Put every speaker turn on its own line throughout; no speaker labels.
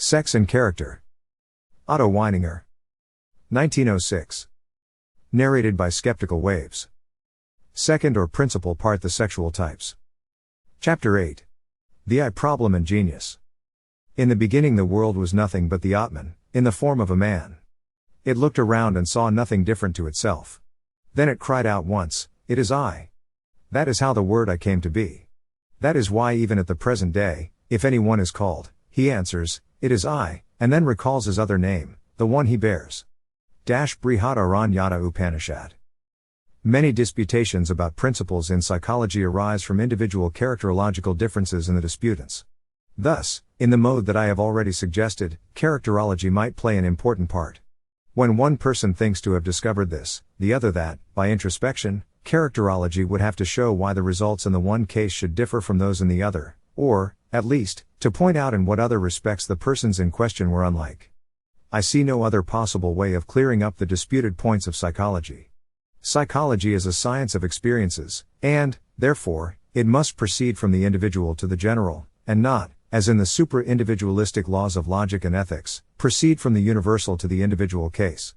Sex and Character. Otto Weininger. 1906. Narrated by Skeptical Waves. Second or principal part: The Sexual Types. Chapter 8. The I Problem and Genius. In the beginning the world was nothing but the Atman, in the form of a man. It looked around and saw nothing different to itself. Then it cried out once, "It is I." That is how the word I came to be. That is why even at the present day, if anyone is called, he answers, "It is I," and then recalls his other name, the one he bears. Brihadaranyaka Upanishad. Many disputations about principles in psychology arise from individual characterological differences in the disputants. Thus, in the mode that I have already suggested, characterology might play an important part. When one person thinks to have discovered this, the other that, by introspection, characterology would have to show why the results in the one case should differ from those in the other, or, at least, to point out in what other respects the persons in question were unlike. I see no other possible way of clearing up the disputed points of psychology. Psychology is a science of experiences, and, therefore, it must proceed from the individual to the general, and not, as in the supra-individualistic laws of logic and ethics, proceed from the universal to the individual case.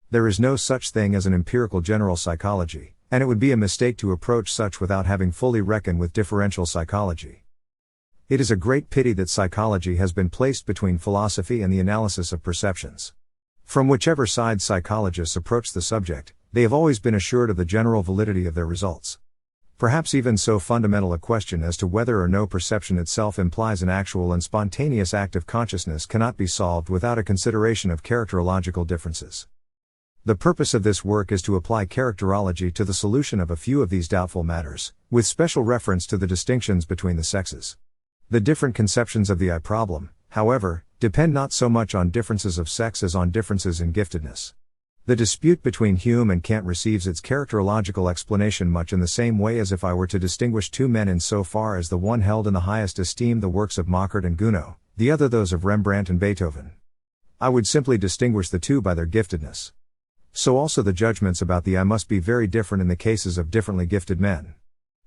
There is no such thing as an empirical general psychology, and it would be a mistake to approach such without having fully reckoned with differential psychology. It is a great pity that psychology has been placed between philosophy and the analysis of perceptions. From whichever side psychologists approach the subject, they have always been assured of the general validity of their results. Perhaps even so fundamental a question as to whether or no perception itself implies an actual and spontaneous act of consciousness cannot be solved without a consideration of characterological differences. The purpose of this work is to apply characterology to the solution of a few of these doubtful matters, with special reference to the distinctions between the sexes. The different conceptions of the I problem, however, depend not so much on differences of sex as on differences in giftedness. The dispute between Hume and Kant receives its characterological explanation much in the same way as if I were to distinguish two men in so far as the one held in the highest esteem the works of Mockert and Gounod, the other those of Rembrandt and Beethoven. I would simply distinguish the two by their giftedness. So also the judgments about the I must be very different in the cases of differently gifted men.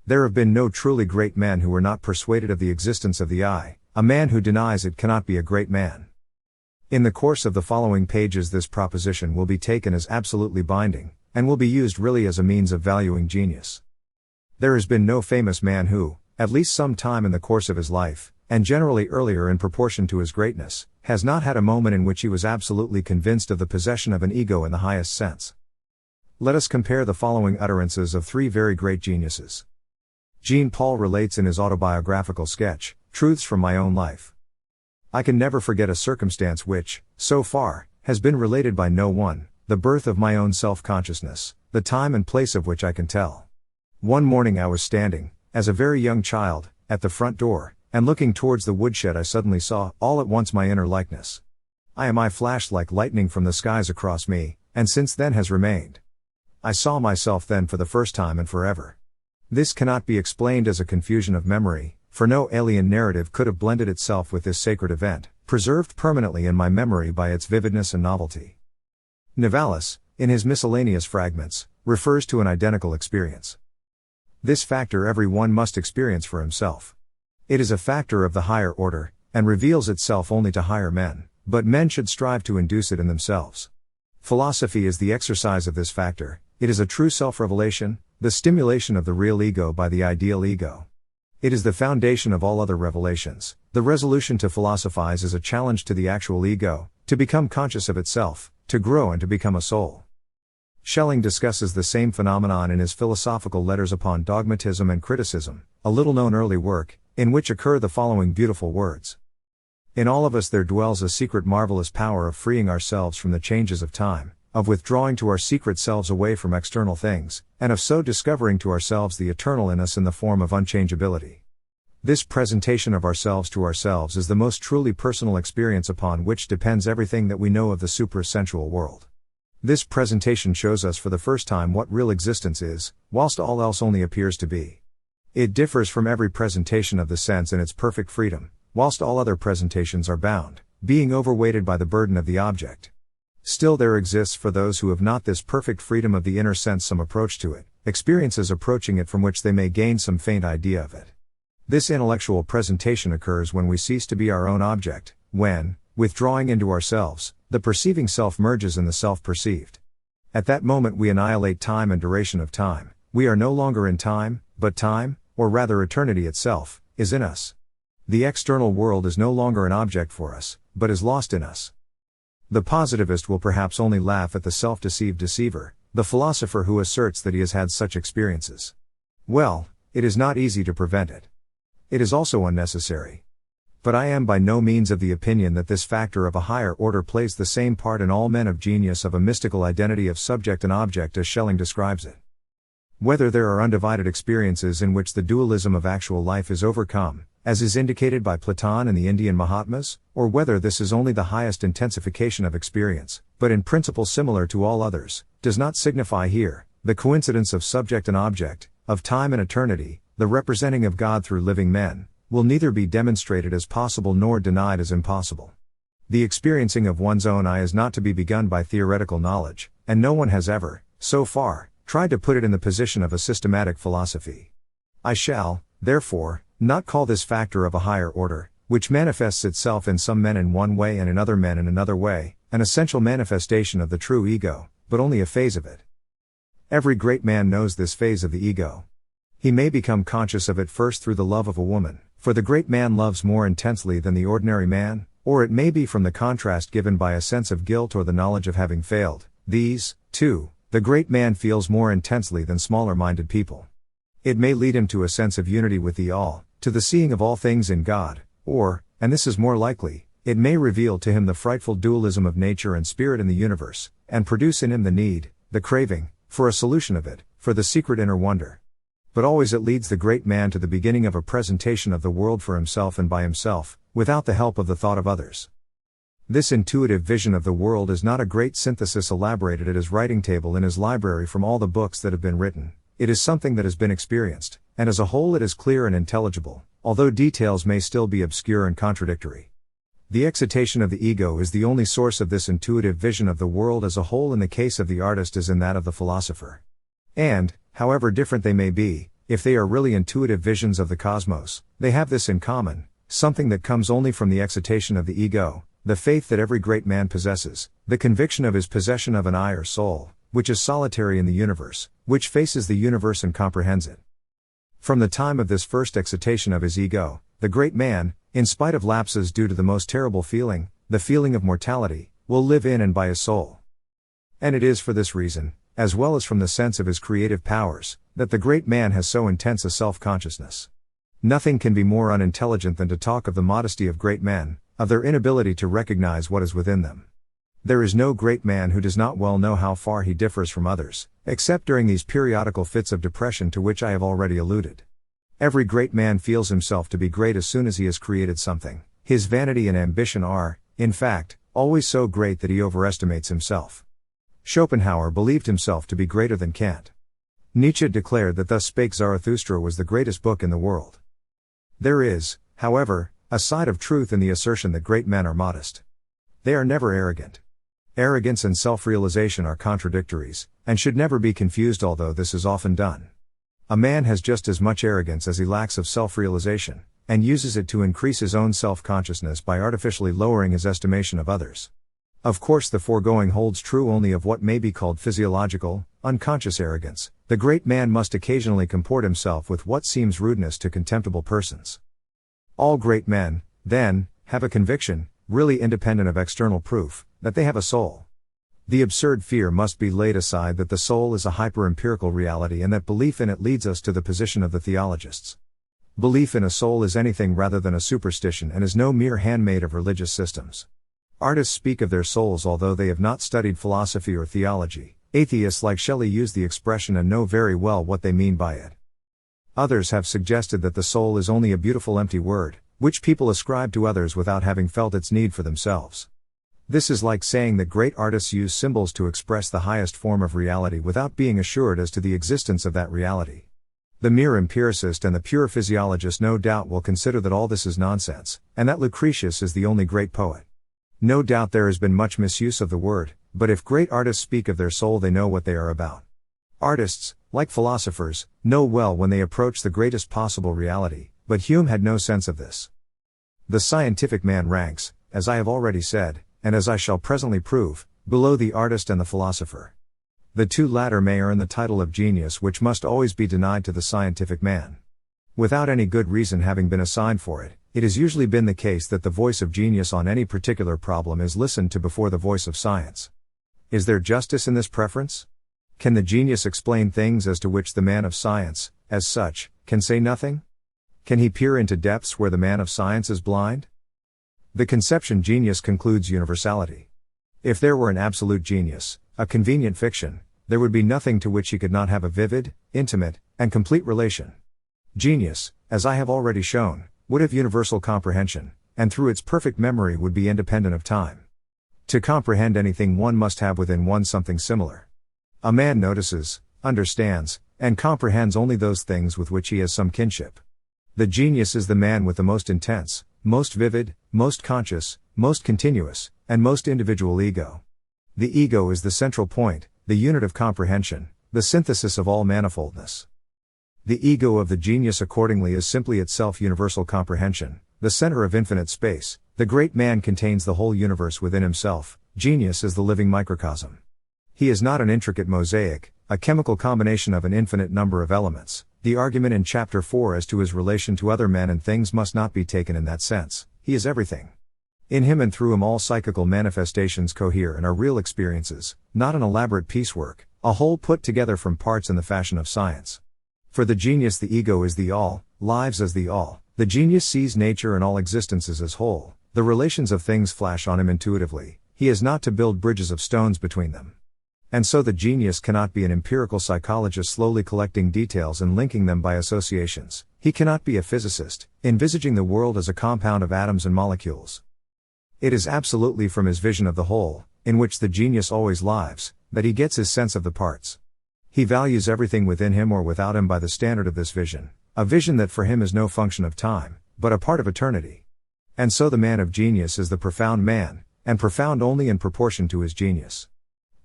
There have been no truly great men who were not persuaded of the existence of the I. A man who denies it cannot be a great man. In the course of the following pages this proposition will be taken as absolutely binding, and will be used really as a means of valuing genius. There has been no famous man who, at least some time in the course of his life, and generally earlier in proportion to his greatness, has not had a moment in which he was absolutely convinced of the possession of an ego in the highest sense. Let us compare the following utterances of three very great geniuses. Jean-Paul relates in his autobiographical sketch, "Truths from My Own Life." I can never forget a circumstance which, so far, has been related by no one, the birth of my own self-consciousness, the time and place of which I can tell. One morning I was standing, as a very young child, at the front door, and looking towards the woodshed I suddenly saw, all at once, my inner likeness. I flashed like lightning from the skies across me, and since then has remained. I saw myself then for the first time and forever. This cannot be explained as a confusion of memory, for no alien narrative could have blended itself with this sacred event, preserved permanently in my memory by its vividness and novelty. Nivalis, in his Miscellaneous Fragments, refers to an identical experience. This factor every one must experience for himself. It is a factor of the higher order, and reveals itself only to higher men, but men should strive to induce it in themselves. Philosophy is the exercise of this factor. It is a true self-revelation, the stimulation of the real ego by the ideal ego. It is the foundation of all other revelations. The resolution to philosophize is a challenge to the actual ego, to become conscious of itself, to grow and to become a soul. Schelling discusses the same phenomenon in his Philosophical Letters upon Dogmatism and Criticism, a little-known early work, in which occur the following beautiful words. In all of us there dwells a secret marvelous power of freeing ourselves from the changes of time, of withdrawing to our secret selves away from external things, and of so discovering to ourselves the eternal in us in the form of unchangeability. This presentation of ourselves to ourselves is the most truly personal experience upon which depends everything that we know of the suprasensual world. This presentation shows us for the first time what real existence is, whilst all else only appears to be. It differs from every presentation of the sense in its perfect freedom, whilst all other presentations are bound, being overweighted by the burden of the object. Still there exists for those who have not this perfect freedom of the inner sense some approach to it, experiences approaching it from which they may gain some faint idea of it. This intellectual presentation occurs when we cease to be our own object, when, Withdrawing into ourselves, the perceiving self merges in the self-perceived. At that moment we annihilate time and duration of time. We are no longer in time, but time, or rather eternity itself, is in us. The external world is no longer an object for us, but is lost in us. The positivist will perhaps only laugh at the self-deceived deceiver, the philosopher who asserts that he has had such experiences. Well, it is not easy to prevent it. It is also unnecessary. But I am by no means of the opinion that this factor of a higher order plays the same part in all men of genius of a mystical identity of subject and object as Schelling describes it. Whether there are undivided experiences in which the dualism of actual life is overcome, as is indicated by Platon and the Indian Mahatmas, or whether this is only the highest intensification of experience, but in principle similar to all others, does not signify here. The coincidence of subject and object, of time and eternity, the representing of God through living men, will neither be demonstrated as possible nor denied as impossible. The experiencing of one's own I is not to be begun by theoretical knowledge, and no one has ever, so far, tried to put it in the position of a systematic philosophy. I shall, therefore, not call this factor of a higher order, which manifests itself in some men in one way and in other men in another way, an essential manifestation of the true ego, but only a phase of it. Every great man knows this phase of the ego. He may become conscious of it first through the love of a woman, for the great man loves more intensely than the ordinary man, or it may be from the contrast given by a sense of guilt or the knowledge of having failed. These, too, the great man feels more intensely than smaller-minded people. It may lead him to a sense of unity with the all, to the seeing of all things in God, or, and this is more likely, it may reveal to him the frightful dualism of nature and spirit in the universe, and produce in him the need, the craving, for a solution of it, for the secret inner wonder. But always it leads the great man to the beginning of a presentation of the world for himself and by himself, without the help of the thought of others. This intuitive vision of the world is not a great synthesis elaborated at his writing table in his library from all the books that have been written. It is something that has been experienced, and as a whole it is clear and intelligible, although details may still be obscure and contradictory. The excitation of the ego is the only source of this intuitive vision of the world as a whole in the case of the artist as in that of the philosopher. And, however different they may be, if they are really intuitive visions of the cosmos, they have this in common, something that comes only from the excitation of the ego, the faith that every great man possesses, the conviction of his possession of an I or soul, which is solitary in the universe, which faces the universe and comprehends it. From the time of this first excitation of his ego, the great man, in spite of lapses due to the most terrible feeling, the feeling of mortality, will live in and by his soul. And it is for this reason, as well as from the sense of his creative powers, that the great man has so intense a self-consciousness. Nothing can be more unintelligent than to talk of the modesty of great men, of their inability to recognize what is within them. There is no great man who does not well know how far he differs from others, except during these periodical fits of depression to which I have already alluded. Every great man feels himself to be great as soon as he has created something. His vanity and ambition are, in fact, always so great that he overestimates himself. Schopenhauer believed himself to be greater than Kant. Nietzsche declared that Thus Spake Zarathustra was the greatest book in the world. There is, however, a side of truth in the assertion that great men are modest. They are never arrogant. Arrogance and self-realization are contradictories, and should never be confused, although this is often done. A man has just as much arrogance as he lacks of self-realization, and uses it to increase his own self-consciousness by artificially lowering his estimation of others. Of course the foregoing holds true only of what may be called physiological, unconscious arrogance. The great man must occasionally comport himself with what seems rudeness to contemptible persons. All great men, then, have a conviction, really independent of external proof, that they have a soul. The absurd fear must be laid aside that the soul is a hyper-empirical reality and that belief in it leads us to the position of the theologists. Belief in a soul is anything rather than a superstition and is no mere handmaid of religious systems. Artists speak of their souls although they have not studied philosophy or theology. Atheists like Shelley use the expression and know very well what they mean by it. Others have suggested that the soul is only a beautiful empty word, which people ascribe to others without having felt its need for themselves. This is like saying that great artists use symbols to express the highest form of reality without being assured as to the existence of that reality. The mere empiricist and the pure physiologist no doubt will consider that all this is nonsense, and that Lucretius is the only great poet. No doubt there has been much misuse of the word, but if great artists speak of their soul they know what they are about. Artists, like philosophers, know well when they approach the greatest possible reality, but Hume had no sense of this. The scientific man ranks, as I have already said, and as I shall presently prove, below the artist and the philosopher. The two latter may earn the title of genius, which must always be denied to the scientific man. Without any good reason having been assigned for it, it has usually been the case that the voice of genius on any particular problem is listened to before the voice of science. Is there justice in this preference? Can the genius explain things as to which the man of science, as such, can say nothing? Can he peer into depths where the man of science is blind? The conception genius concludes universality. If there were an absolute genius, a convenient fiction, there would be nothing to which he could not have a vivid, intimate, and complete relation. Genius, as I have already shown, would have universal comprehension, and through its perfect memory would be independent of time. To comprehend anything, one must have within one something similar. A man notices, understands, and comprehends only those things with which he has some kinship. The genius is the man with the most intense, most vivid, most conscious, most continuous, and most individual ego. The ego is the central point, the unit of comprehension, the synthesis of all manifoldness. The ego of the genius accordingly is simply itself universal comprehension, the center of infinite space. The great man contains the whole universe within himself. Genius is the living microcosm. He is not an intricate mosaic, a chemical combination of an infinite number of elements. The argument in Chapter 4 as to his relation to other men and things must not be taken in that sense. He is everything. In him and through him all psychical manifestations cohere and are real experiences, not an elaborate piecework, a whole put together from parts in the fashion of science. For the genius the ego is the all, lives as the all. The genius sees nature and all existences as whole. The relations of things flash on him intuitively. He is not to build bridges of stones between them. And so the genius cannot be an empirical psychologist slowly collecting details and linking them by associations. He cannot be a physicist, envisaging the world as a compound of atoms and molecules. It is absolutely from his vision of the whole, in which the genius always lives, that he gets his sense of the parts. He values everything within him or without him by the standard of this vision, a vision that for him is no function of time, but a part of eternity. And so the man of genius is the profound man, and profound only in proportion to his genius.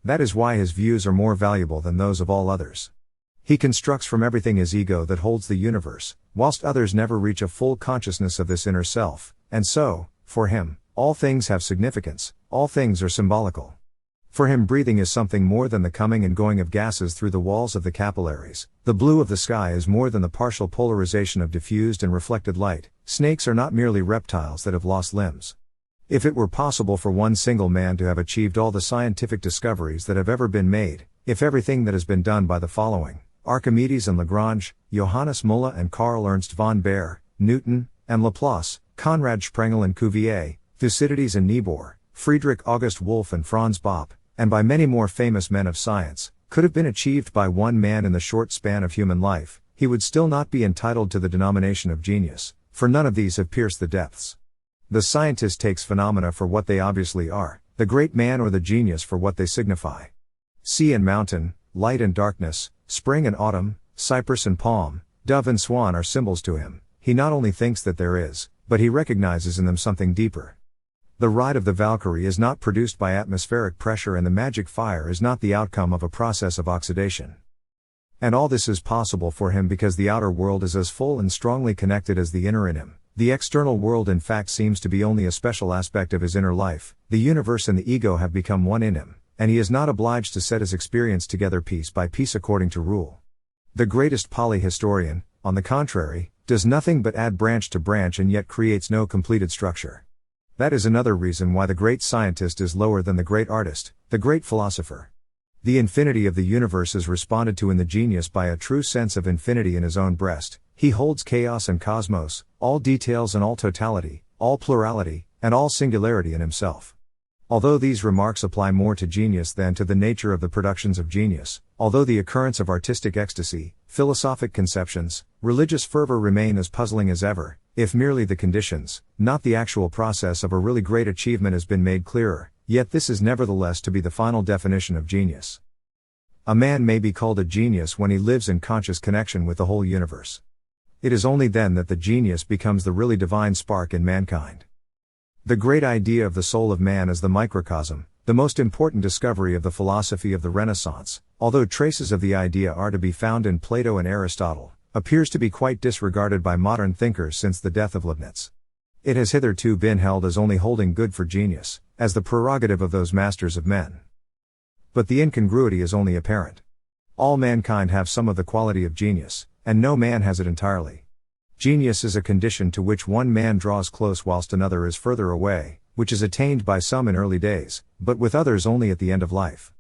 That is why his views are more valuable than those of all others. He constructs from everything his ego that holds the universe, whilst others never reach a full consciousness of this inner self, and so, for him, all things have significance, all things are symbolical. For him breathing is something more than the coming and going of gases through the walls of the capillaries, the blue of the sky is more than the partial polarization of diffused and reflected light, snakes are not merely reptiles that have lost limbs. If it were possible for one single man to have achieved all the scientific discoveries that have ever been made, if everything that has been done by the following, Archimedes and Lagrange, Johannes Muller and Karl Ernst von Baer, Newton, and Laplace, Conrad Sprengel and Cuvier, Thucydides and Niebuhr, Friedrich August Wolff and Franz Bopp, and by many more famous men of science, could have been achieved by one man in the short span of human life, he would still not be entitled to the denomination of genius, for none of these have pierced the depths. The scientist takes phenomena for what they obviously are, the great man or the genius for what they signify. Sea and mountain, light and darkness, spring and autumn, cypress and palm, dove and swan are symbols to him. He not only thinks that there is, but he recognizes in them something deeper. The ride of the Valkyrie is not produced by atmospheric pressure, and the magic fire is not the outcome of a process of oxidation. And all this is possible for him because the outer world is as full and strongly connected as the inner in him. The external world in fact seems to be only a special aspect of his inner life. The universe and the ego have become one in him, and he is not obliged to set his experience together piece by piece according to rule. The greatest polyhistorian, on the contrary, does nothing but add branch to branch and yet creates no completed structure. That is another reason why the great scientist is lower than the great artist, the great philosopher. The infinity of the universe is responded to in the genius by a true sense of infinity in his own breast. He holds chaos and cosmos, all details and all totality, all plurality, and all singularity in himself. Although these remarks apply more to genius than to the nature of the productions of genius, although the occurrence of artistic ecstasy, philosophic conceptions, religious fervor remain as puzzling as ever, if merely the conditions, not the actual process of a really great achievement has been made clearer, yet this is nevertheless to be the final definition of genius. A man may be called a genius when he lives in conscious connection with the whole universe. It is only then that the genius becomes the really divine spark in mankind. The great idea of the soul of man as the microcosm, the most important discovery of the philosophy of the Renaissance, although traces of the idea are to be found in Plato and Aristotle, appears to be quite disregarded by modern thinkers since the death of Leibniz. It has hitherto been held as only holding good for genius, as the prerogative of those masters of men. But the incongruity is only apparent. All mankind have some of the quality of genius, and no man has it entirely. Genius is a condition to which one man draws close whilst another is further away, which is attained by some in early days, but with others only at the end of life.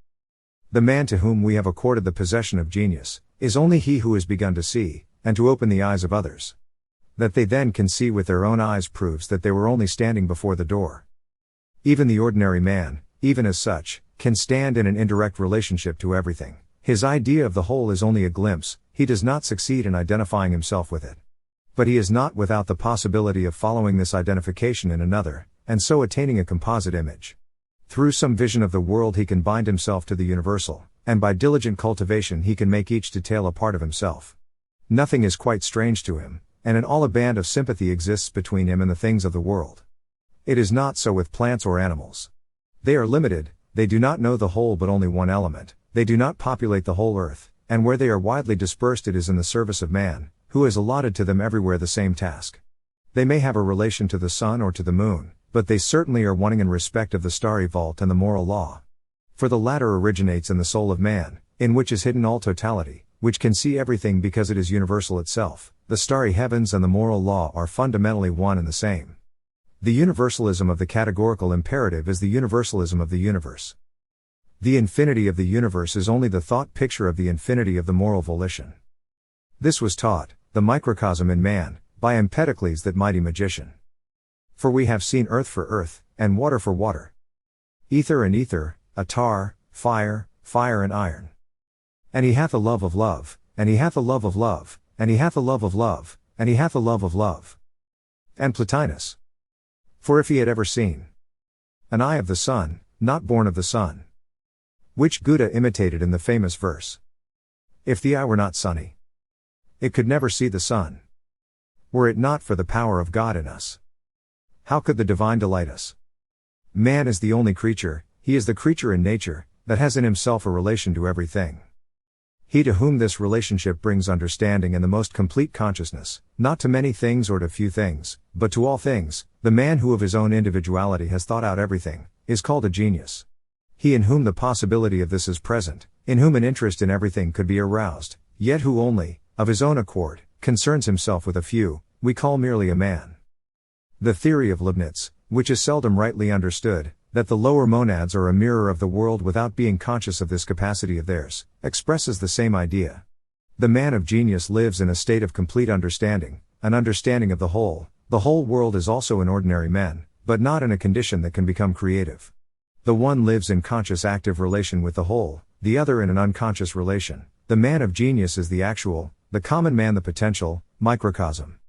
The man to whom we have accorded the possession of genius, is only he who has begun to see, and to open the eyes of others. That they then can see with their own eyes proves that they were only standing before the door. Even the ordinary man, even as such, can stand in an indirect relationship to everything. His idea of the whole is only a glimpse, he does not succeed in identifying himself with it. But he is not without the possibility of following this identification in another, and so attaining a composite image. Through some vision of the world he can bind himself to the universal, and by diligent cultivation he can make each detail a part of himself. Nothing is quite strange to him, and in all a band of sympathy exists between him and the things of the world. It is not so with plants or animals. They are limited, they do not know the whole but only one element, they do not populate the whole earth, and where they are widely dispersed it is in the service of man, who has allotted to them everywhere the same task. They may have a relation to the sun or to the moon, but they certainly are wanting in respect of the starry vault and the moral law. For the latter originates in the soul of man, in which is hidden all totality, which can see everything because it is universal itself. The starry heavens and the moral law are fundamentally one and the same. The universalism of the categorical imperative is the universalism of the universe. The infinity of the universe is only the thought picture of the infinity of the moral volition. This was taught, the microcosm in man, by Empedocles, that mighty magician. For we have seen earth for earth, and water for water. Ether and ether, attar, fire, fire and iron. And he hath a love of love, and he hath a love of love, and he hath a love of love, and he hath a love of love. And Plotinus. For if he had ever seen an eye of the sun, not born of the sun. Which Goethe imitated in the famous verse. If the eye were not sunny, it could never see the sun. Were it not for the power of God in us, how could the divine delight us? Man is the only creature, he is the creature in nature, that has in himself a relation to everything. He to whom this relationship brings understanding and the most complete consciousness, not to many things or to few things, but to all things, the man who of his own individuality has thought out everything, is called a genius. He in whom the possibility of this is present, in whom an interest in everything could be aroused, yet who only, of his own accord, concerns himself with a few, we call merely a man. The theory of Leibniz, which is seldom rightly understood, that the lower monads are a mirror of the world without being conscious of this capacity of theirs, expresses the same idea. The man of genius lives in a state of complete understanding, an understanding of the whole world is also in ordinary men, but not in a condition that can become creative. The one lives in conscious active relation with the whole, the other in an unconscious relation. The man of genius is the actual, the common man the potential, microcosm.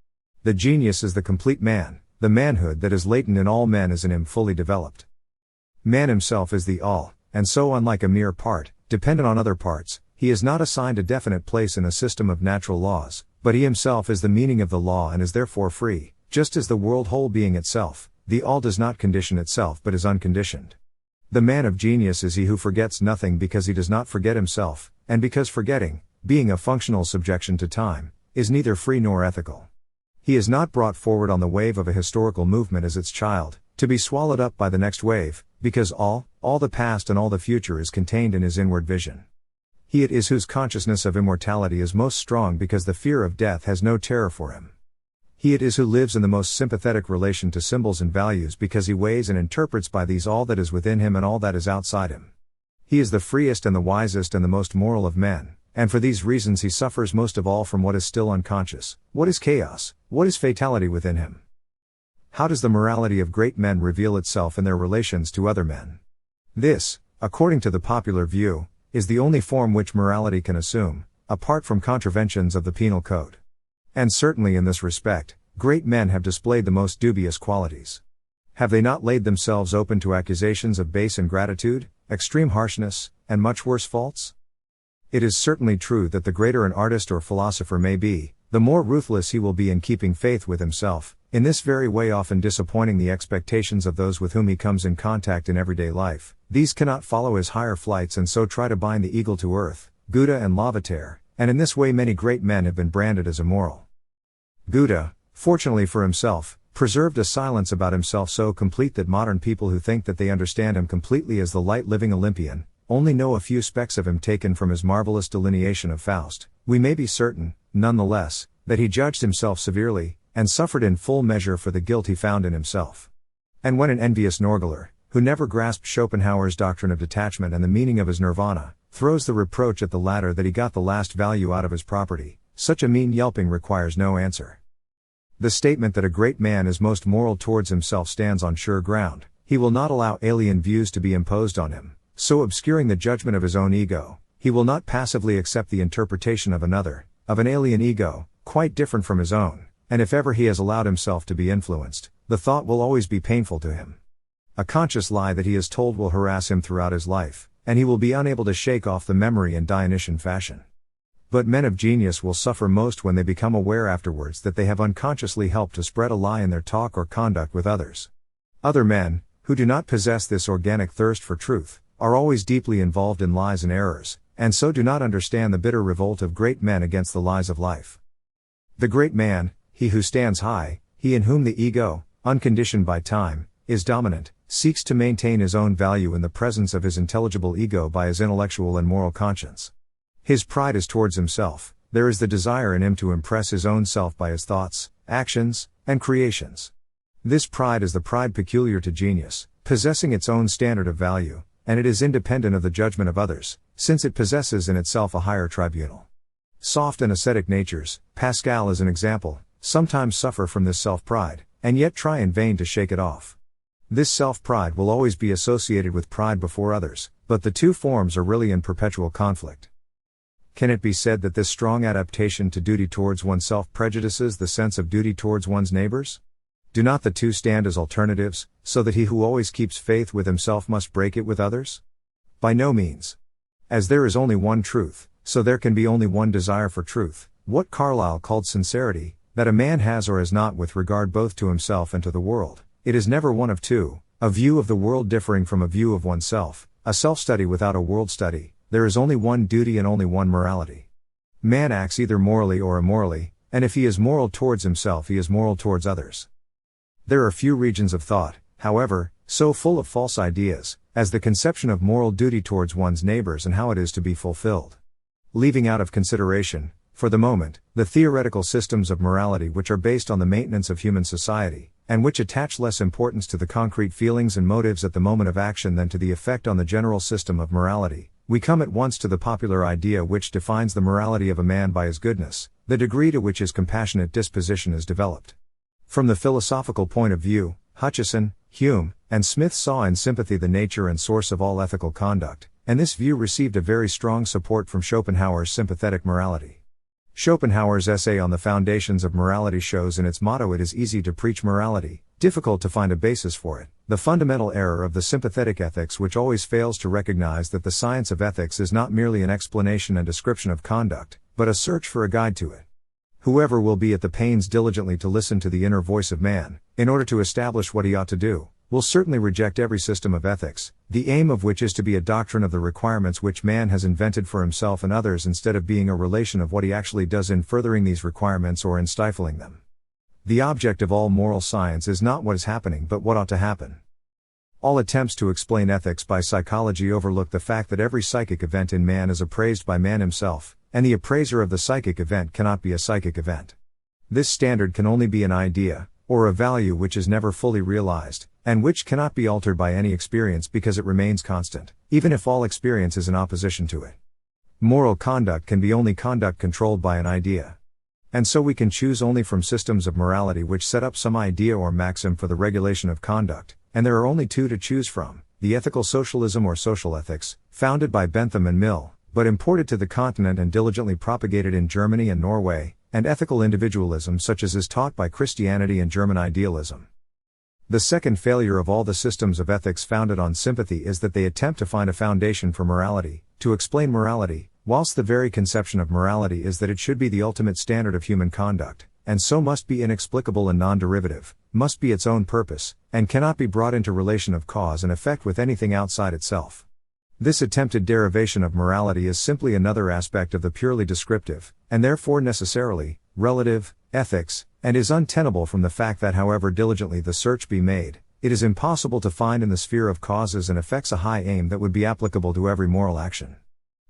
The genius is the complete man, the manhood that is latent in all men is in him fully developed. Man himself is the all, and so unlike a mere part, dependent on other parts, he is not assigned a definite place in a system of natural laws, but he himself is the meaning of the law and is therefore free, just as the world whole being itself, the all does not condition itself but is unconditioned. The man of genius is he who forgets nothing because he does not forget himself, and because forgetting, being a functional subjection to time, is neither free nor ethical. He is not brought forward on the wave of a historical movement as its child, to be swallowed up by the next wave, because all the past and all the future is contained in his inward vision. He it is whose consciousness of immortality is most strong because the fear of death has no terror for him. He it is who lives in the most sympathetic relation to symbols and values because he weighs and interprets by these all that is within him and all that is outside him. He is the freest and the wisest and the most moral of men, and for these reasons he suffers most of all from what is still unconscious, what is chaos, what is fatality within him. How does the morality of great men reveal itself in their relations to other men? This, according to the popular view, is the only form which morality can assume, apart from contraventions of the penal code. And certainly in this respect, great men have displayed the most dubious qualities. Have they not laid themselves open to accusations of base ingratitude, extreme harshness, and much worse faults? It is certainly true that the greater an artist or philosopher may be, the more ruthless he will be in keeping faith with himself, in this very way often disappointing the expectations of those with whom he comes in contact in everyday life. These cannot follow his higher flights and so try to bind the eagle to earth, Goethe and Lavater, and in this way many great men have been branded as immoral. Goethe, fortunately for himself, preserved a silence about himself so complete that modern people who think that they understand him completely as the light-living Olympian, only know a few specks of him taken from his marvelous delineation of Faust. We may be certain, nonetheless, that he judged himself severely, and suffered in full measure for the guilt he found in himself. And when an envious Norgaler, who never grasped Schopenhauer's doctrine of detachment and the meaning of his nirvana, throws the reproach at the latter that he got the last value out of his property, such a mean yelping requires no answer. The statement that a great man is most moral towards himself stands on sure ground. He will not allow alien views to be imposed on him, so obscuring the judgment of his own ego. He will not passively accept the interpretation of another, of an alien ego, quite different from his own, and if ever he has allowed himself to be influenced, the thought will always be painful to him. A conscious lie that he is told will harass him throughout his life, and he will be unable to shake off the memory in Dionysian fashion. But men of genius will suffer most when they become aware afterwards that they have unconsciously helped to spread a lie in their talk or conduct with others. Other men, who do not possess this organic thirst for truth, are always deeply involved in lies and errors, and so do not understand the bitter revolt of great men against the lies of life. The great man, he who stands high, he in whom the ego, unconditioned by time, is dominant, seeks to maintain his own value in the presence of his intelligible ego by his intellectual and moral conscience. His pride is towards himself. There is the desire in him to impress his own self by his thoughts, actions, and creations. This pride is the pride peculiar to genius, possessing its own standard of value, and it is independent of the judgment of others, since it possesses in itself a higher tribunal. Soft and ascetic natures, Pascal is an example, sometimes suffer from this self-pride, and yet try in vain to shake it off. This self-pride will always be associated with pride before others, but the two forms are really in perpetual conflict. Can it be said that this strong adaptation to duty towards oneself prejudices the sense of duty towards one's neighbors? Do not the two stand as alternatives, so that he who always keeps faith with himself must break it with others? By no means. As there is only one truth, so there can be only one desire for truth, what Carlyle called sincerity, that a man has or has not with regard both to himself and to the world. It is never one of two, a view of the world differing from a view of oneself, a self-study without a world study. There is only one duty and only one morality. Man acts either morally or immorally, and if he is moral towards himself he is moral towards others. There are few regions of thought, however, so full of false ideas, as the conception of moral duty towards one's neighbors and how it is to be fulfilled. Leaving out of consideration, for the moment, the theoretical systems of morality which are based on the maintenance of human society, and which attach less importance to the concrete feelings and motives at the moment of action than to the effect on the general system of morality, we come at once to the popular idea which defines the morality of a man by his goodness, the degree to which his compassionate disposition is developed. From the philosophical point of view, Hutcheson, Hume, and Smith saw in sympathy the nature and source of all ethical conduct, and this view received a very strong support from Schopenhauer's sympathetic morality. Schopenhauer's essay on the foundations of morality shows in its motto it is easy to preach morality, difficult to find a basis for it, the fundamental error of the sympathetic ethics which always fails to recognize that the science of ethics is not merely an explanation and description of conduct, but a search for a guide to it. Whoever will be at the pains diligently to listen to the inner voice of man, in order to establish what he ought to do, will certainly reject every system of ethics, the aim of which is to be a doctrine of the requirements which man has invented for himself and others instead of being a relation of what he actually does in furthering these requirements or in stifling them. The object of all moral science is not what is happening but what ought to happen. All attempts to explain ethics by psychology overlook the fact that every psychic event in man is appraised by man himself, and the appraiser of the psychic event cannot be a psychic event. This standard can only be an idea, or a value which is never fully realized, and which cannot be altered by any experience because it remains constant, even if all experience is in opposition to it. Moral conduct can be only conduct controlled by an idea. And so we can choose only from systems of morality which set up some idea or maxim for the regulation of conduct, and there are only two to choose from, the ethical socialism or social ethics, founded by Bentham and Mill, but imported to the continent and diligently propagated in Germany and Norway, and ethical individualism such as is taught by Christianity and German idealism. The second failure of all the systems of ethics founded on sympathy is that they attempt to find a foundation for morality, to explain morality, whilst the very conception of morality is that it should be the ultimate standard of human conduct, and so must be inexplicable and non-derivative, must be its own purpose, and cannot be brought into relation of cause and effect with anything outside itself. This attempted derivation of morality is simply another aspect of the purely descriptive, and therefore necessarily, relative, ethics, and is untenable from the fact that however diligently the search be made, it is impossible to find in the sphere of causes and effects a high aim that would be applicable to every moral action.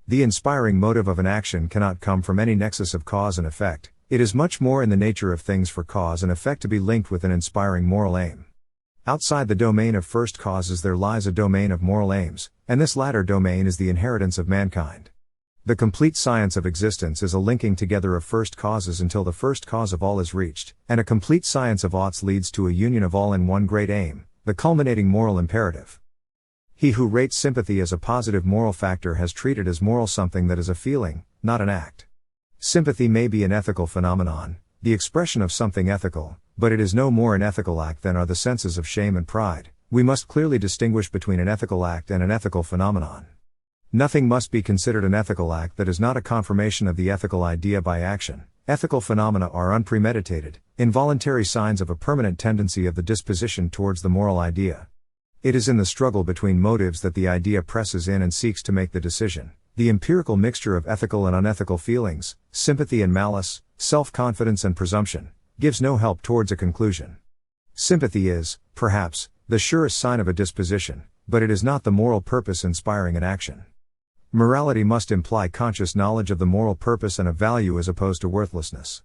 The inspiring motive of an action cannot come from any nexus of cause and effect. It is much more in the nature of things for cause and effect to be linked with an inspiring moral aim. Outside the domain of first causes there lies a domain of moral aims, and this latter domain is the inheritance of mankind. The complete science of existence is a linking together of first causes until the first cause of all is reached, and a complete science of oughts leads to a union of all in one great aim, the culminating moral imperative. He who rates sympathy as a positive moral factor has treated as moral something that is a feeling, not an act. Sympathy may be an ethical phenomenon, the expression of something ethical, but it is no more an ethical act than are the senses of shame and pride. We must clearly distinguish between an ethical act and an ethical phenomenon. Nothing must be considered an ethical act that is not a confirmation of the ethical idea by action. Ethical phenomena are unpremeditated, involuntary signs of a permanent tendency of the disposition towards the moral idea. It is in the struggle between motives that the idea presses in and seeks to make the decision. The empirical mixture of ethical and unethical feelings, sympathy and malice, self-confidence and presumption, gives no help towards a conclusion. Sympathy is, perhaps, the surest sign of a disposition, but it is not the moral purpose inspiring an action. Morality must imply conscious knowledge of the moral purpose and of value as opposed to worthlessness.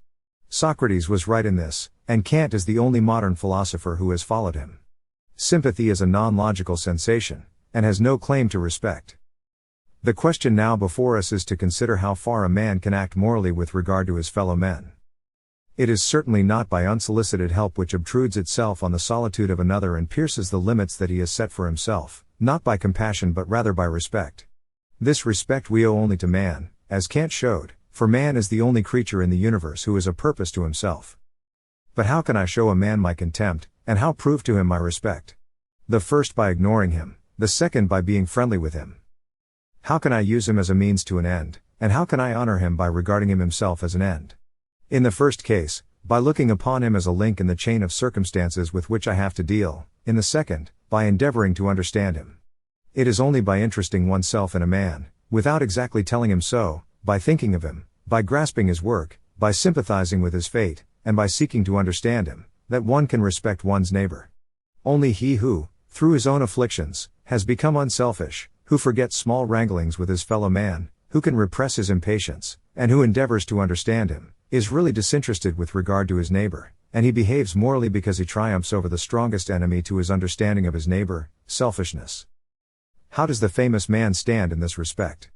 Socrates was right in this, and Kant is the only modern philosopher who has followed him. Sympathy is a non-logical sensation, and has no claim to respect. The question now before us is to consider how far a man can act morally with regard to his fellow men. It is certainly not by unsolicited help which obtrudes itself on the solitude of another and pierces the limits that he has set for himself, not by compassion but rather by respect. This respect we owe only to man, as Kant showed, for man is the only creature in the universe who is a purpose to himself. But how can I show a man my contempt, and how prove to him my respect? The first by ignoring him, the second by being friendly with him. How can I use him as a means to an end, and how can I honor him by regarding him himself as an end? In the first case, by looking upon him as a link in the chain of circumstances with which I have to deal, in the second, by endeavoring to understand him. It is only by interesting oneself in a man, without exactly telling him so, by thinking of him, by grasping his work, by sympathizing with his fate, and by seeking to understand him, that one can respect one's neighbor. Only he who, through his own afflictions, has become unselfish, who forgets small wranglings with his fellow man, who can repress his impatience, and who endeavors to understand him, is really disinterested with regard to his neighbor, and he behaves morally because he triumphs over the strongest enemy to his understanding of his neighbor, selfishness. How does the famous man stand in this respect?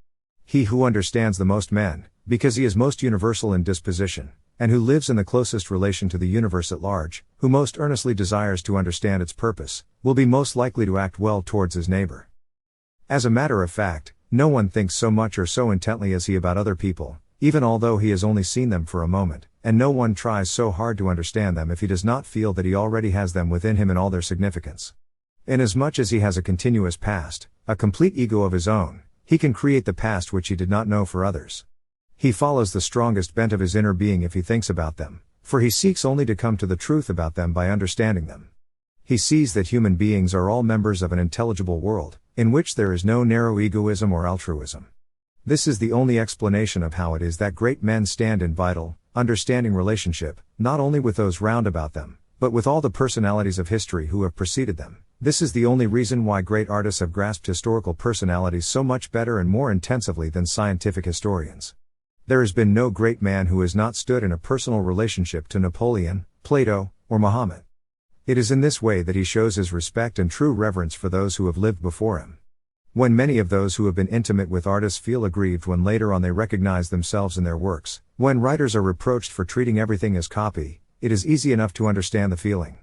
He who understands the most men, because he is most universal in disposition, and who lives in the closest relation to the universe at large, who most earnestly desires to understand its purpose, will be most likely to act well towards his neighbor. As a matter of fact, no one thinks so much or so intently as he about other people, even although he has only seen them for a moment, and no one tries so hard to understand them if he does not feel that he already has them within him in all their significance. Inasmuch as he has a continuous past, a complete ego of his own, he can create the past which he did not know for others. He follows the strongest bent of his inner being if he thinks about them, for he seeks only to come to the truth about them by understanding them. He sees that human beings are all members of an intelligible world, in which there is no narrow egoism or altruism. This is the only explanation of how it is that great men stand in vital, understanding relationship, not only with those round about them, but with all the personalities of history who have preceded them. This is the only reason why great artists have grasped historical personalities so much better and more intensively than scientific historians. There has been no great man who has not stood in a personal relationship to Napoleon, Plato, or Muhammad. It is in this way that he shows his respect and true reverence for those who have lived before him. When many of those who have been intimate with artists feel aggrieved when later on they recognize themselves in their works, when writers are reproached for treating everything as copy, it is easy enough to understand the feeling.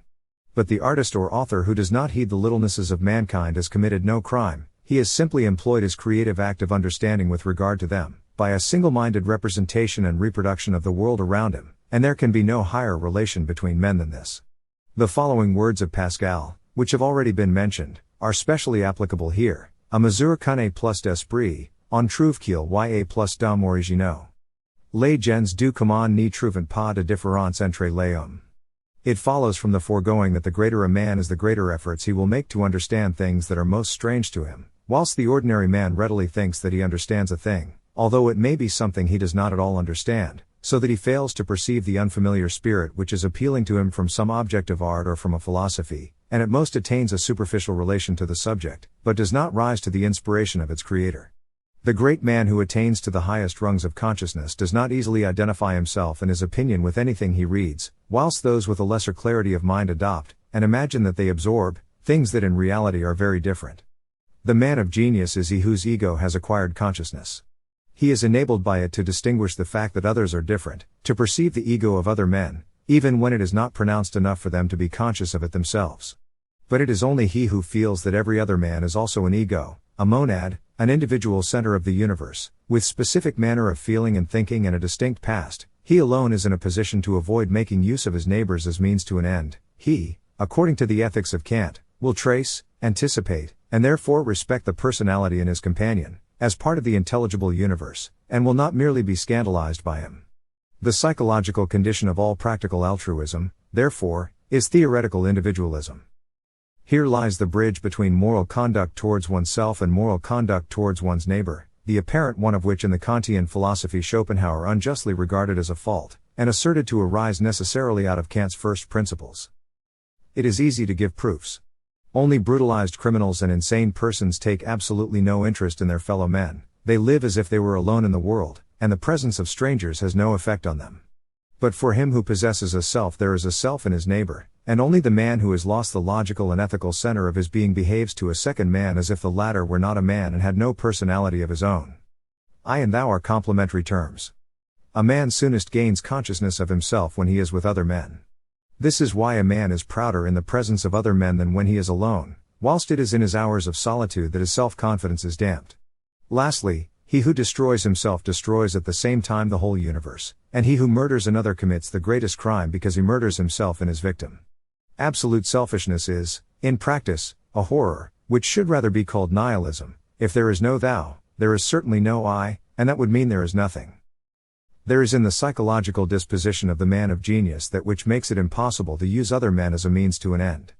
But the artist or author who does not heed the littlenesses of mankind has committed no crime, he has simply employed his creative act of understanding with regard to them, by a single-minded representation and reproduction of the world around him, and there can be no higher relation between men than this. The following words of Pascal, which have already been mentioned, are specially applicable here. A mesure connaît plus d'esprit, on trouve qu'il y a plus d'hommes originaux. Les gens du commun n'y trouvent pas de différence entre les hommes. It follows from the foregoing that the greater a man is the greater efforts he will make to understand things that are most strange to him, whilst the ordinary man readily thinks that he understands a thing, although it may be something he does not at all understand, so that he fails to perceive the unfamiliar spirit which is appealing to him from some object of art or from a philosophy, and at most attains a superficial relation to the subject, but does not rise to the inspiration of its creator. The great man who attains to the highest rungs of consciousness does not easily identify himself and his opinion with anything he reads, whilst those with a lesser clarity of mind adopt, and imagine that they absorb, things that in reality are very different. The man of genius is he whose ego has acquired consciousness. He is enabled by it to distinguish the fact that others are different, to perceive the ego of other men, even when it is not pronounced enough for them to be conscious of it themselves. But it is only he who feels that every other man is also an ego, a monad, an individual center of the universe, with specific manner of feeling and thinking and a distinct past. He alone is in a position to avoid making use of his neighbors as means to an end. He, according to the ethics of Kant, will trace, anticipate, and therefore respect the personality in his companion, as part of the intelligible universe, and will not merely be scandalized by him. The psychological condition of all practical altruism, therefore, is theoretical individualism. Here lies the bridge between moral conduct towards oneself and moral conduct towards one's neighbor, the apparent one of which in the Kantian philosophy Schopenhauer unjustly regarded as a fault, and asserted to arise necessarily out of Kant's first principles. It is easy to give proofs. Only brutalized criminals and insane persons take absolutely no interest in their fellow men, they live as if they were alone in the world, and the presence of strangers has no effect on them. But for him who possesses a self there is a self in his neighbor, and only the man who has lost the logical and ethical center of his being behaves to a second man as if the latter were not a man and had no personality of his own. I and thou are complementary terms. A man soonest gains consciousness of himself when he is with other men. This is why a man is prouder in the presence of other men than when he is alone, whilst it is in his hours of solitude that his self-confidence is damped. Lastly, he who destroys himself destroys at the same time the whole universe, and he who murders another commits the greatest crime because he murders himself and his victim. Absolute selfishness is, in practice, a horror, which should rather be called nihilism. If there is no thou, there is certainly no I, and that would mean there is nothing. There is in the psychological disposition of the man of genius that which makes it impossible to use other men as a means to an end.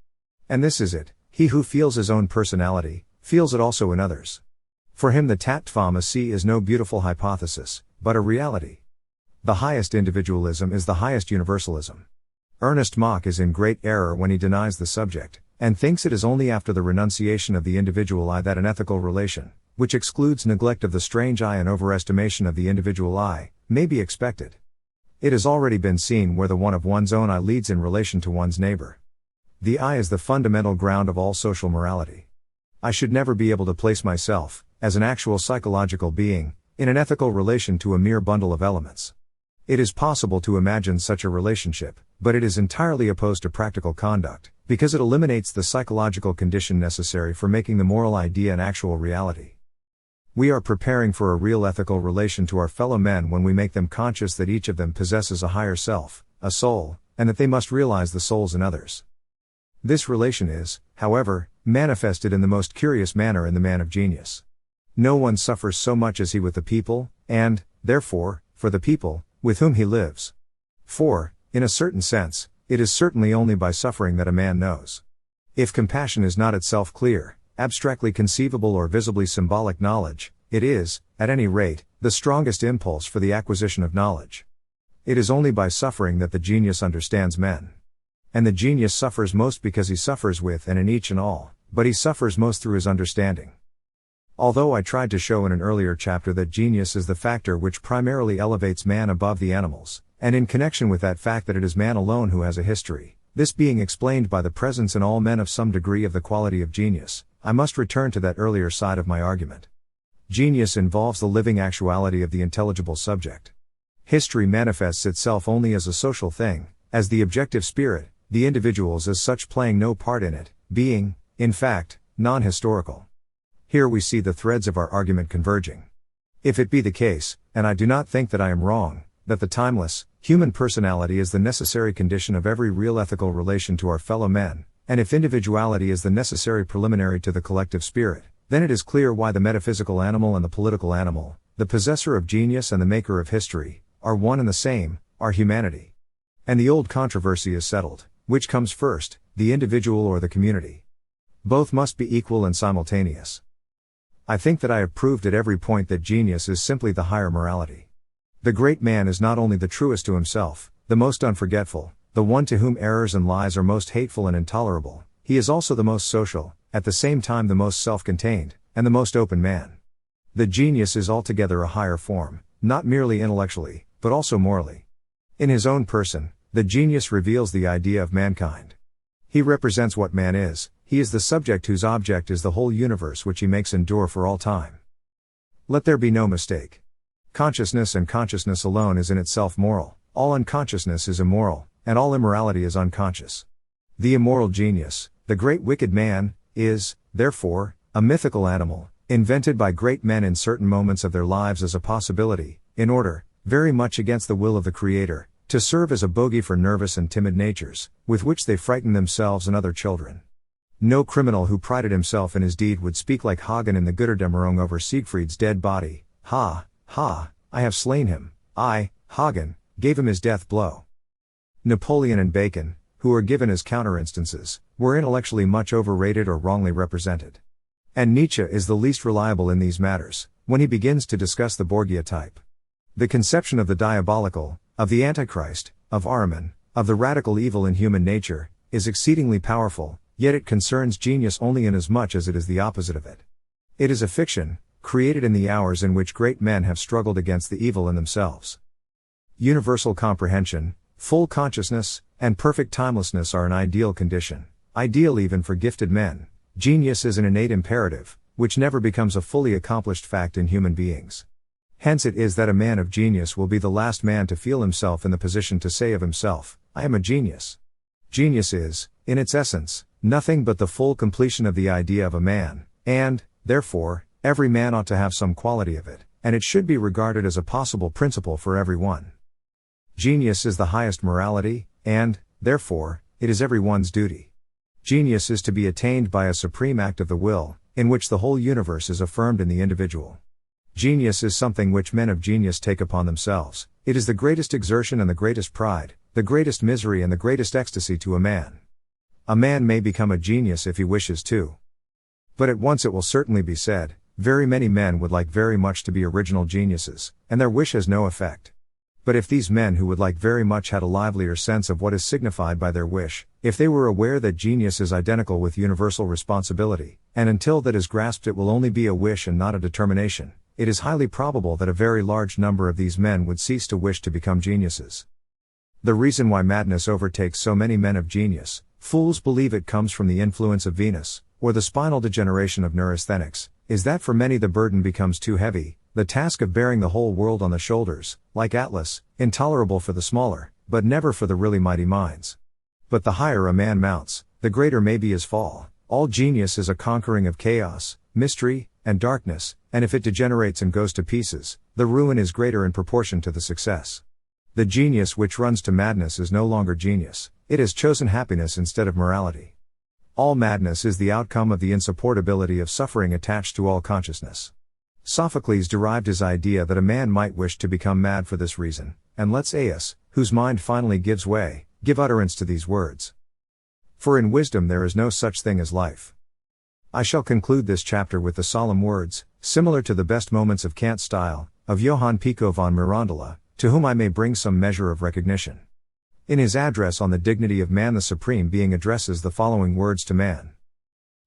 And this is it: he who feels his own personality, feels it also in others. For him the tattvam asi is no beautiful hypothesis, but a reality. The highest individualism is the highest universalism. Ernest Mach is in great error when he denies the subject, and thinks it is only after the renunciation of the individual I that an ethical relation, which excludes neglect of the strange I and overestimation of the individual I, may be expected. It has already been seen where the one of one's own I leads in relation to one's neighbor. The I is the fundamental ground of all social morality. I should never be able to place myself, as an actual psychological being, in an ethical relation to a mere bundle of elements. It is possible to imagine such a relationship, but it is entirely opposed to practical conduct, because it eliminates the psychological condition necessary for making the moral idea an actual reality. We are preparing for a real ethical relation to our fellow men when we make them conscious that each of them possesses a higher self, a soul, and that they must realize the souls in others. This relation is, however, manifested in the most curious manner in the man of genius. No one suffers so much as he with the people, and, therefore, for the people, with whom he lives. For, in a certain sense, it is certainly only by suffering that a man knows. If compassion is not itself clear, abstractly conceivable or visibly symbolic knowledge, it is, at any rate, the strongest impulse for the acquisition of knowledge. It is only by suffering that the genius understands men. And the genius suffers most because he suffers with and in each and all, but he suffers most through his understanding. Although I tried to show in an earlier chapter that genius is the factor which primarily elevates man above the animals, and in connection with that fact that it is man alone who has a history, this being explained by the presence in all men of some degree of the quality of genius, I must return to that earlier side of my argument. Genius involves the living actuality of the intelligible subject. History manifests itself only as a social thing, as the objective spirit, the individuals as such playing no part in it, being, in fact, non-historical. Here we see the threads of our argument converging. If it be the case, and I do not think that I am wrong, that the timeless, human personality is the necessary condition of every real ethical relation to our fellow men, and if individuality is the necessary preliminary to the collective spirit, then it is clear why the metaphysical animal and the political animal, the possessor of genius and the maker of history, are one and the same, are humanity. And the old controversy is settled: which comes first, the individual or the community? Both must be equal and simultaneous. I think that I have proved at every point that genius is simply the higher morality. The great man is not only the truest to himself, the most unforgetful, the one to whom errors and lies are most hateful and intolerable, he is also the most social, at the same time the most self-contained, and the most open man. The genius is altogether a higher form, not merely intellectually, but also morally. In his own person, the genius reveals the idea of mankind. He represents what man is, he is the subject whose object is the whole universe which he makes endure for all time. Let there be no mistake. Consciousness and consciousness alone is in itself moral, all unconsciousness is immoral, and all immorality is unconscious. The immoral genius, the great wicked man, is, therefore, a mythical animal, invented by great men in certain moments of their lives as a possibility, in order, very much against the will of the Creator, to serve as a bogey for nervous and timid natures, with which they frighten themselves and other children. No criminal who prided himself in his deed would speak like Hagen in the Götterdämmerung over Siegfried's dead body, "Ha, ha, I have slain him, I, Hagen, gave him his death blow." Napoleon and Bacon, who are given as counter-instances, were intellectually much overrated or wrongly represented. And Nietzsche is the least reliable in these matters, when he begins to discuss the Borgia type. The conception of the diabolical, of the Antichrist, of Ahriman, of the radical evil in human nature, is exceedingly powerful, yet it concerns genius only inasmuch as it is the opposite of it. It is a fiction, created in the hours in which great men have struggled against the evil in themselves. Universal comprehension, full consciousness, and perfect timelessness are an ideal condition, ideal even for gifted men. Genius is an innate imperative, which never becomes a fully accomplished fact in human beings. Hence it is that a man of genius will be the last man to feel himself in the position to say of himself, "I am a genius." Genius is, in its essence, nothing but the full completion of the idea of a man, and, therefore, every man ought to have some quality of it, and it should be regarded as a possible principle for every one. Genius is the highest morality, and, therefore, it is every one's duty. Genius is to be attained by a supreme act of the will, in which the whole universe is affirmed in the individual. Genius is something which men of genius take upon themselves, it is the greatest exertion and the greatest pride, the greatest misery and the greatest ecstasy to a man. A man may become a genius if he wishes to. But at once it will certainly be said, very many men would like very much to be original geniuses, and their wish has no effect. But if these men who would like very much had a livelier sense of what is signified by their wish, if they were aware that genius is identical with universal responsibility, and until that is grasped it will only be a wish and not a determination, it is highly probable that a very large number of these men would cease to wish to become geniuses. The reason why madness overtakes so many men of genius, fools believe it comes from the influence of Venus, or the spinal degeneration of neurasthenics, is that for many the burden becomes too heavy, the task of bearing the whole world on the shoulders, like Atlas, intolerable for the smaller, but never for the really mighty minds. But the higher a man mounts, the greater may be his fall. All genius is a conquering of chaos, mystery, and darkness, and if it degenerates and goes to pieces, the ruin is greater in proportion to the success. The genius which runs to madness is no longer genius, it has chosen happiness instead of morality. All madness is the outcome of the insupportability of suffering attached to all consciousness. Sophocles derived his idea that a man might wish to become mad for this reason, and lets Aias, whose mind finally gives way, give utterance to these words. For in wisdom there is no such thing as life. I shall conclude this chapter with the solemn words, similar to the best moments of Kant's style, of Johann Pico von Mirandola, to whom I may bring some measure of recognition. In his address on the dignity of man the Supreme Being addresses the following words to man.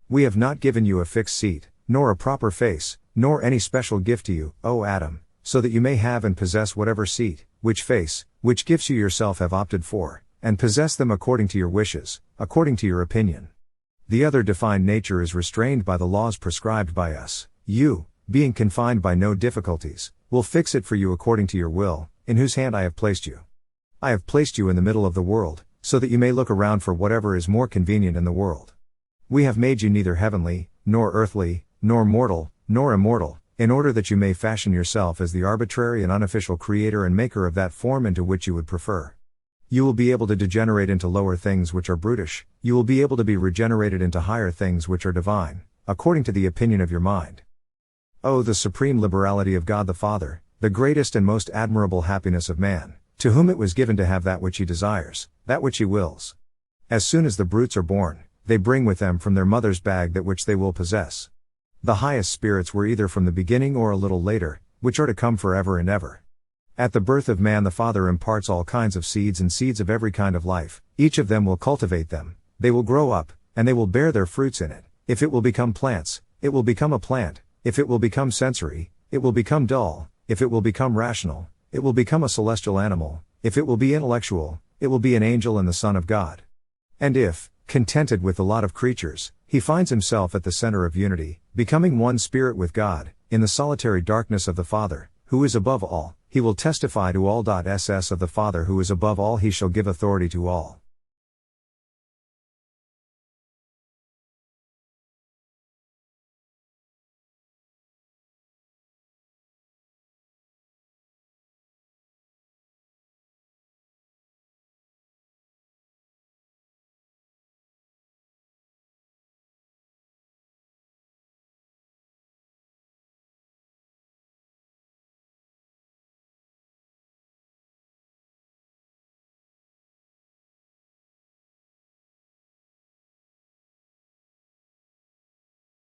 We have not given you a fixed seat, nor a proper face, nor any special gift to you, O Adam, so that you may have and possess whatever seat, which face, which gifts you yourself have opted for, and possess them according to your wishes, according to your opinion. The other defined nature is restrained by the laws prescribed by us. You, being confined by no difficulties, will fix it for you according to your will, in whose hand I have placed you. I have placed you in the middle of the world, so that you may look around for whatever is more convenient in the world. We have made you neither heavenly, nor earthly, nor mortal, nor immortal, in order that you may fashion yourself as the arbitrary and unofficial creator and maker of that form into which you would prefer. You will be able to degenerate into lower things which are brutish, you will be able to be regenerated into higher things which are divine, according to the opinion of your mind. Oh, the supreme liberality of God the Father, the greatest and most admirable happiness of man, to whom it was given to have that which he desires, that which he wills. As soon as the brutes are born, they bring with them from their mother's bag that which they will possess. The highest spirits were either from the beginning or a little later, which are to come forever and ever. At the birth of man the Father imparts all kinds of seeds and seeds of every kind of life, each of them will cultivate them, they will grow up, and they will bear their fruits in it. If it will become plants, it will become a plant, if it will become sensory, it will become dull, if it will become rational, it will become a celestial animal, if it will be intellectual, it will be an angel and the Son of God. And if, contented with the lot of creatures, he finds himself at the center of unity, becoming one spirit with God, in the solitary darkness of the Father, who is above all, he will testify to all. Of the Father who is above all he shall give authority to all.